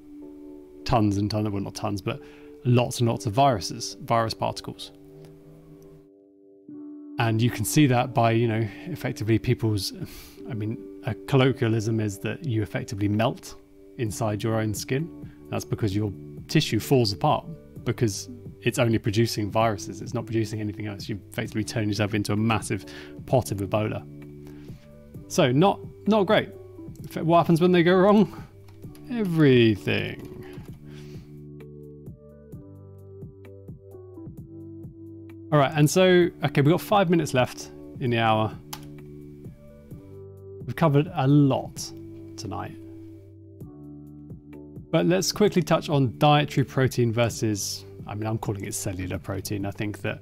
tons and tons, well, not tons, but lots and lots of virus particles. And you can see that by, effectively people's I mean, a colloquialism is that you effectively melt inside your own skin. That's because your tissue falls apart because it's only producing viruses. It's not producing anything else. You effectively turn yourself into a massive pot of Ebola. So not great. What happens when they go wrong? Everything. All right, and so, okay, we've got 5 minutes left in the hour. We've covered a lot tonight. But let's quickly touch on dietary protein versus, I mean, I'm calling it cellular protein. I think that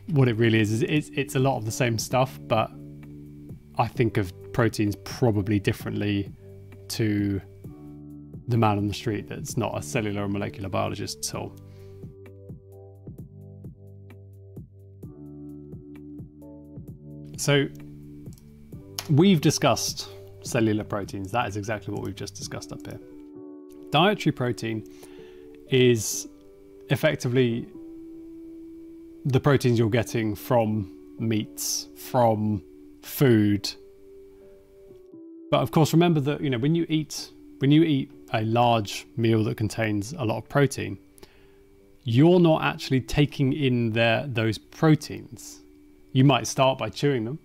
what it really is it's a lot of the same stuff, but I think of proteins probably differently to the man on the street that's not a cellular or molecular biologist at all. So we've discussed cellular proteins. That is exactly what we've just discussed up here. Dietary protein is effectively the proteins you're getting from meats, from food. But of course, remember that, you know, when you eat a large meal that contains a lot of protein, you're not actually taking in those proteins. You might start by chewing them,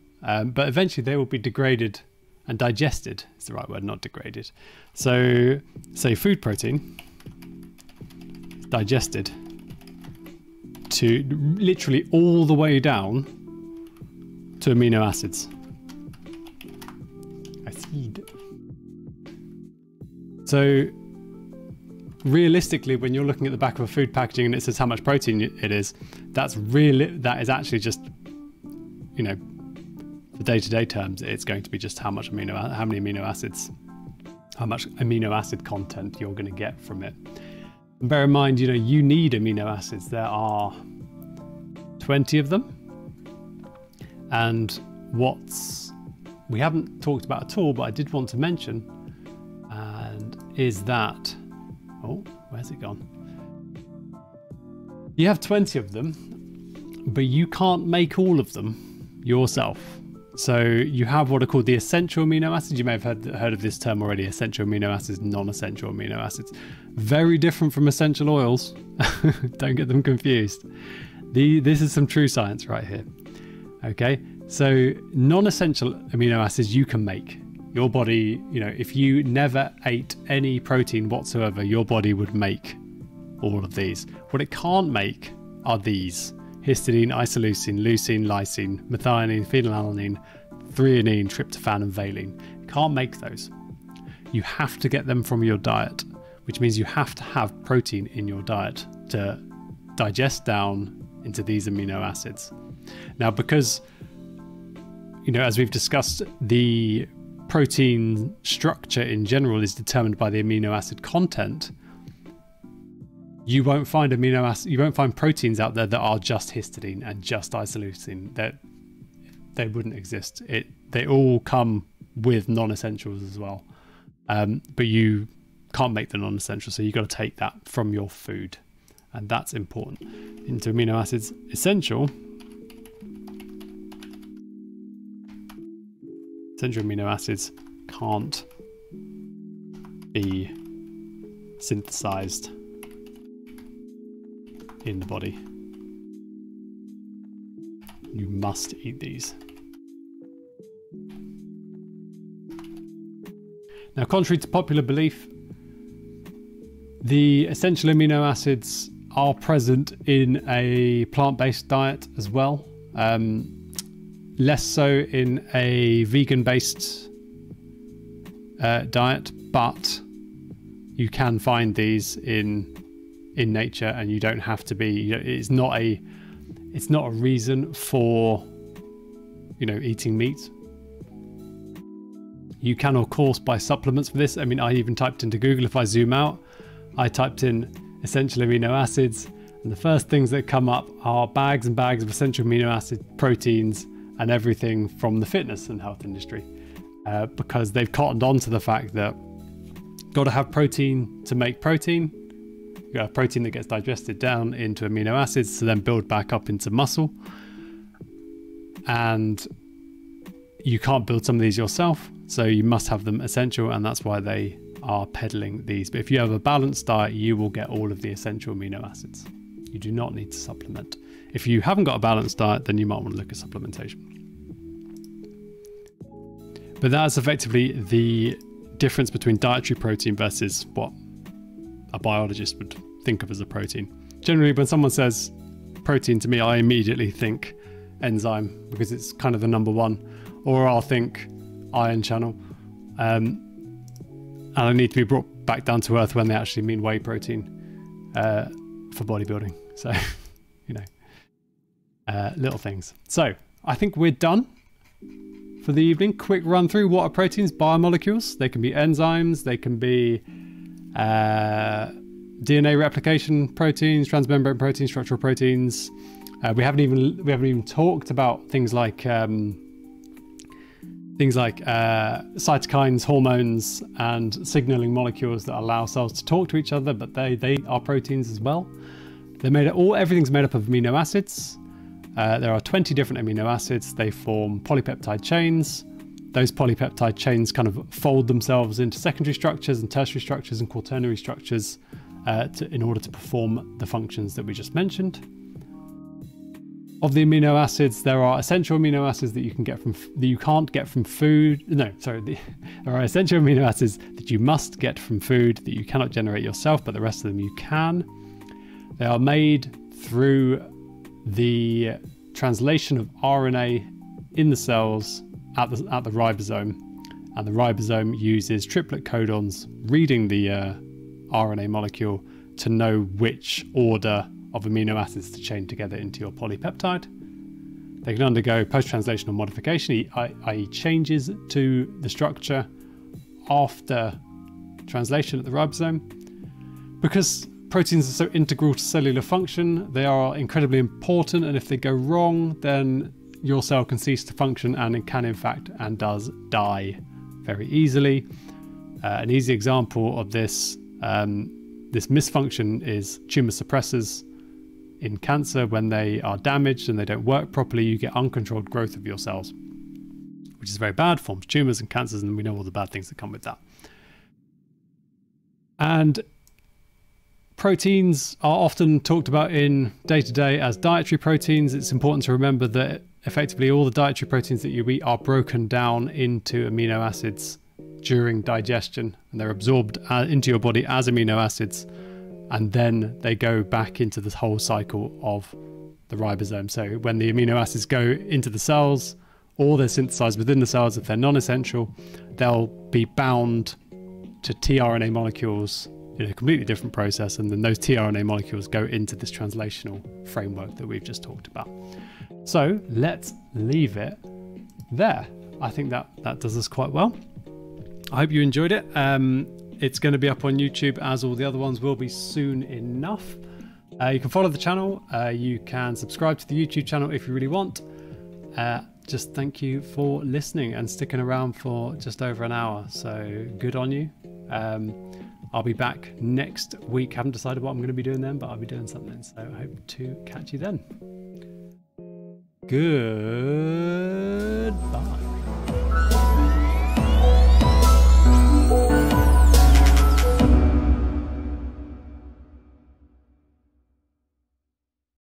but eventually they will be degraded and digested. Is the right word, not degraded. So, say food protein digested to literally all the way down to amino acids. Acid. So realistically, when you're looking at the back of a food packaging and it says how much protein it is, that is actually just, you know, for day-to-day terms, it's going to be just how many amino acids, how much amino acid content you're going to get from it. And bear in mind, you know, you need amino acids. There are 20 of them. And we haven't talked about at all, but I did want to mention, and is that, oh, where's it gone? You have 20 of them, but you can't make all of them yourself. So you have what are called the essential amino acids. You may have heard of this term already, essential amino acids, non-essential amino acids. Very different from essential oils. Don't get them confused. This is some true science right here. Okay, so non-essential amino acids you can make. Your body, you know, if you never ate any protein whatsoever, your body would make all of these. What it can't make are these: histidine, isoleucine, leucine, lysine, methionine, phenylalanine, threonine, tryptophan, and valine. You can't make those. You have to get them from your diet, which means you have to have protein in your diet to digest down into these amino acids. Now, because, you know, as we've discussed, the protein structure in general is determined by the amino acid content. You won't find proteins out there that are just histidine and just isoleucine. That they wouldn't exist. They all come with non-essentials as well, but you can't make the non-essentials, so you've got to take that from your food, and that's important. Into amino acids, essential amino acids can't be synthesized in the body. You must eat these. Now, contrary to popular belief, the essential amino acids are present in a plant-based diet as well. Less so in a vegan-based diet, but you can find these in nature, and you don't have to be, you know, it's not a reason for, you know, eating meat. You can, of course, buy supplements for this. I mean, I even typed into Google, if I zoom out, I typed in essential amino acids, and the first things that come up are bags and bags of essential amino acid proteins and everything from the fitness and health industry, because they've cottoned on to the fact that got to have protein to make protein. You got a protein that gets digested down into amino acids to then build back up into muscle. And you can't build some of these yourself, So you must have them essential, and that's why they are peddling these. But if you have a balanced diet, you will get all of the essential amino acids. You do not need to supplement. If you haven't got a balanced diet, then you might want to look at supplementation. But that's effectively the difference between dietary protein versus what a biologist would think of as a protein. Generally, when someone says protein to me, I immediately think enzyme, because it's kind of the number one, or I'll think ion channel. And I need to be brought back down to earth when they actually mean whey protein for bodybuilding. So, you know, little things. So I think we're done for the evening. Quick run through what are proteins. Biomolecules. They can be enzymes. They can be DNA replication proteins, transmembrane proteins, structural proteins. We haven't even talked about things like cytokines, hormones, and signaling molecules that allow cells to talk to each other, but they are proteins as well. Everything's made up of amino acids. There are 20 different amino acids. They form polypeptide chains. Those polypeptide chains kind of fold themselves into secondary structures and tertiary structures and quaternary structures in order to perform the functions that we just mentioned. Of the amino acids, there are essential amino acids that you can't get from food. No, sorry. There are essential amino acids that you must get from food that you cannot generate yourself, but the rest of them you can. They are made through the translation of RNA in the cells at the ribosome, and the ribosome uses triplet codons reading the RNA molecule to know which order of amino acids to chain together into your polypeptide. They can undergo post-translational modification, i.e. changes to the structure after translation at the ribosome. Because proteins are so integral to cellular function, they are incredibly important, and if they go wrong, then your cell can cease to function and it can, in fact, and does die very easily. An easy example of this misfunction is tumor suppressors. In cancer, when they are damaged and they don't work properly, you get uncontrolled growth of your cells, which is very bad, forms tumors and cancers, and we know all the bad things that come with that. And proteins are often talked about in day-to-day as dietary proteins. It's important to remember that effectively all the dietary proteins that you eat are broken down into amino acids during digestion, and they're absorbed into your body as amino acids, and then they go back into this whole cycle of the ribosome. So when the amino acids go into the cells, or they're synthesized within the cells, if they're non-essential, they'll be bound to tRNA molecules in a completely different process, and then those tRNA molecules go into this translational framework that we've just talked about. So let's leave it there. I think that does us quite well. I hope you enjoyed it. It's going to be up on YouTube, as all the other ones will be soon enough. You can follow the channel. You can subscribe to the YouTube channel if you really want. Just thank you for listening and sticking around for just over an hour. So good on you. I'll be back next week. Haven't decided what I'm going to be doing then, but I'll be doing something. So I hope to catch you then. Goodbye.